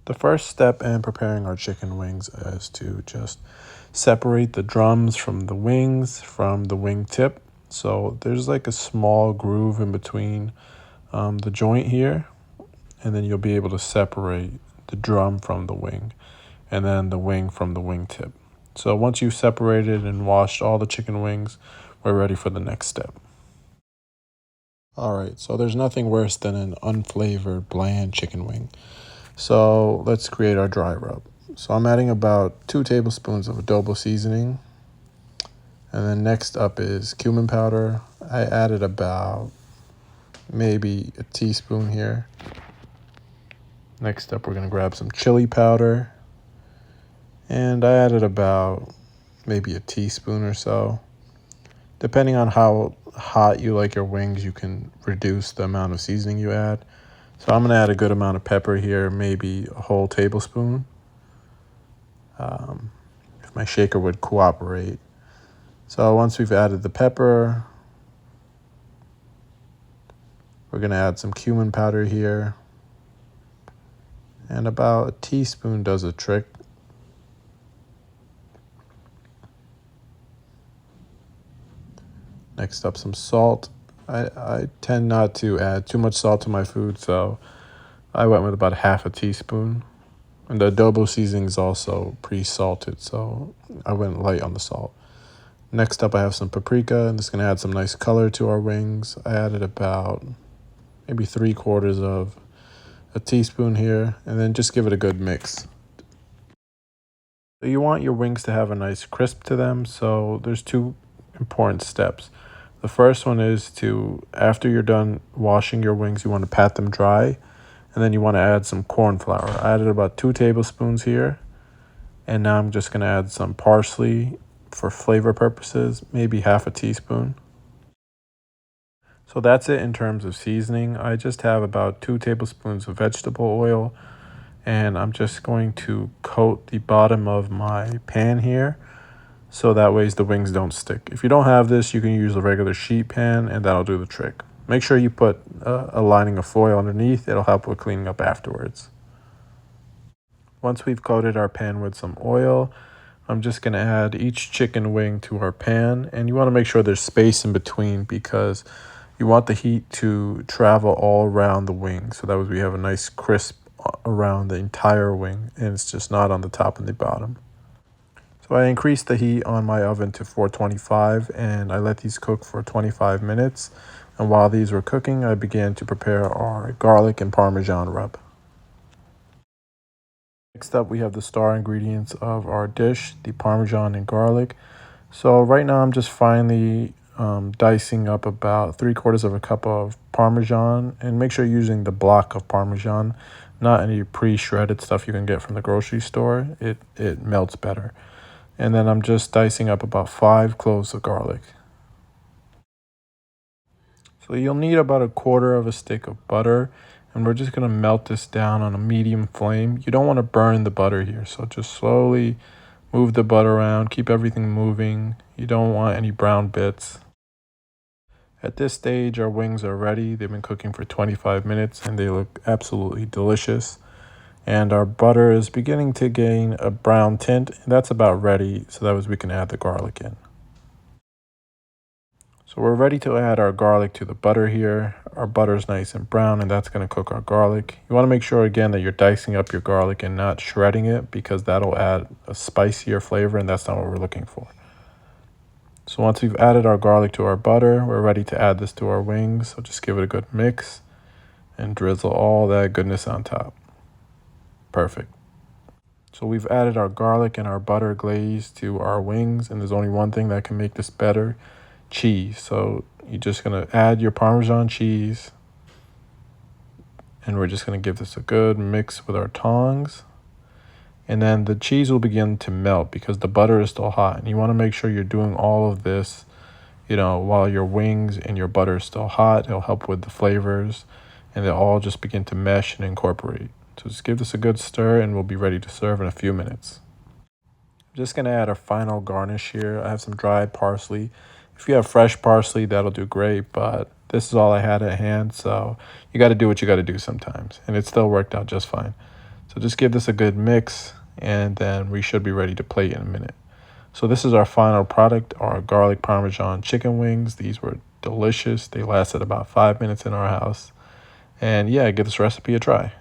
The first step in preparing our chicken wings is to just separate the drums from the wings from the wing tip. So there's like a small groove in between the joint here, and then you'll be able to separate the drum from the wing and then the wing from the wingtip. So once you've separated and washed all the chicken wings, we're ready for the next step. All right, so there's nothing worse than an unflavored, bland chicken wing. So let's create our dry rub. So I'm adding about 2 tablespoons of adobo seasoning. And then next up is cumin powder. I added about maybe a teaspoon here. Next up, we're gonna grab some chili powder. And I added about maybe a teaspoon or so. Depending on how hot you like your wings, you can reduce the amount of seasoning you add. So I'm gonna add a good amount of pepper here, maybe a whole tablespoon. If my shaker would cooperate. So once we've added the pepper, we're gonna add some cumin powder here. And about a teaspoon does a trick. Next up, some salt. I tend not to add too much salt to my food, so I went with about half a teaspoon. And the adobo seasoning is also pre-salted, so I went light on the salt. Next up, I have some paprika, and this is going to add some nice color to our wings. I added about maybe 3/4 of a teaspoon here, and then just give it a good mix. So you want your wings to have a nice crisp to them, so there's 2 important steps. The first one is to, after you're done washing your wings, you want to pat them dry, and then you want to add some corn flour. I added about 2 tablespoons here, and now I'm just going to add some parsley for flavor purposes, maybe half a teaspoon. So that's it in terms of seasoning. I just have about 2 tablespoons of vegetable oil, and I'm just going to coat the bottom of my pan here so that way the wings don't stick. If you don't have this, you can use a regular sheet pan, and that'll do the trick. Make sure you put a lining of foil underneath. It'll help with cleaning up afterwards. Once we've coated our pan with some oil, I'm just going to add each chicken wing to our pan, and you want to make sure there's space in between because you want the heat to travel all around the wing so that way we have a nice crisp around the entire wing, and it's just not on the top and the bottom. So I increased the heat on my oven to 425, and I let these cook for 25 minutes. And while these were cooking, I began to prepare our garlic and Parmesan rub. Next up, we have the star ingredients of our dish, the Parmesan and garlic. So right now I'm just finely dicing up about 3/4 of a cup of Parmesan, and make sure you're using the block of Parmesan, not any pre-shredded stuff you can get from the grocery store. It melts better. And then I'm just dicing up about 5 cloves of garlic. So you'll need about 1/4 of a stick of butter, and we're just gonna melt this down on a medium flame. You don't want to burn the butter here, so just slowly move the butter around, keep everything moving. You don't want any brown bits. At this stage, our wings are ready. They've been cooking for 25 minutes, and they look absolutely delicious. And our butter is beginning to gain a brown tint, and that's about ready, so that we can add the garlic in. So we're ready to add our garlic to the butter here. Our butter is nice and brown, and that's going to cook our garlic. You want to make sure, again, that you're dicing up your garlic and not shredding it because that'll add a spicier flavor, and that's not what we're looking for. So once we've added our garlic to our butter, we're ready to add this to our wings. So just give it a good mix and drizzle all that goodness on top. Perfect. So we've added our garlic and our butter glaze to our wings, and there's only one thing that can make this better: cheese. So you're just going to add your Parmesan cheese, and we're just going to give this a good mix with our tongs. And then the cheese will begin to melt because the butter is still hot, and you want to make sure you're doing all of this, while your wings and your butter is still hot. It'll help with the flavors, and they'll all just begin to mesh and incorporate. So just give this a good stir, and we'll be ready to serve in a few minutes. I'm just going to add a final garnish here. I have some dried parsley. If you have fresh parsley, that'll do great, but this is all I had at hand, so you got to do what you got to do sometimes, and it still worked out just fine. So just give this a good mix, and then we should be ready to plate in a minute. So this is our final product, our garlic parmesan chicken wings. These were delicious. They lasted about 5 minutes in our house. And yeah, give this recipe a try.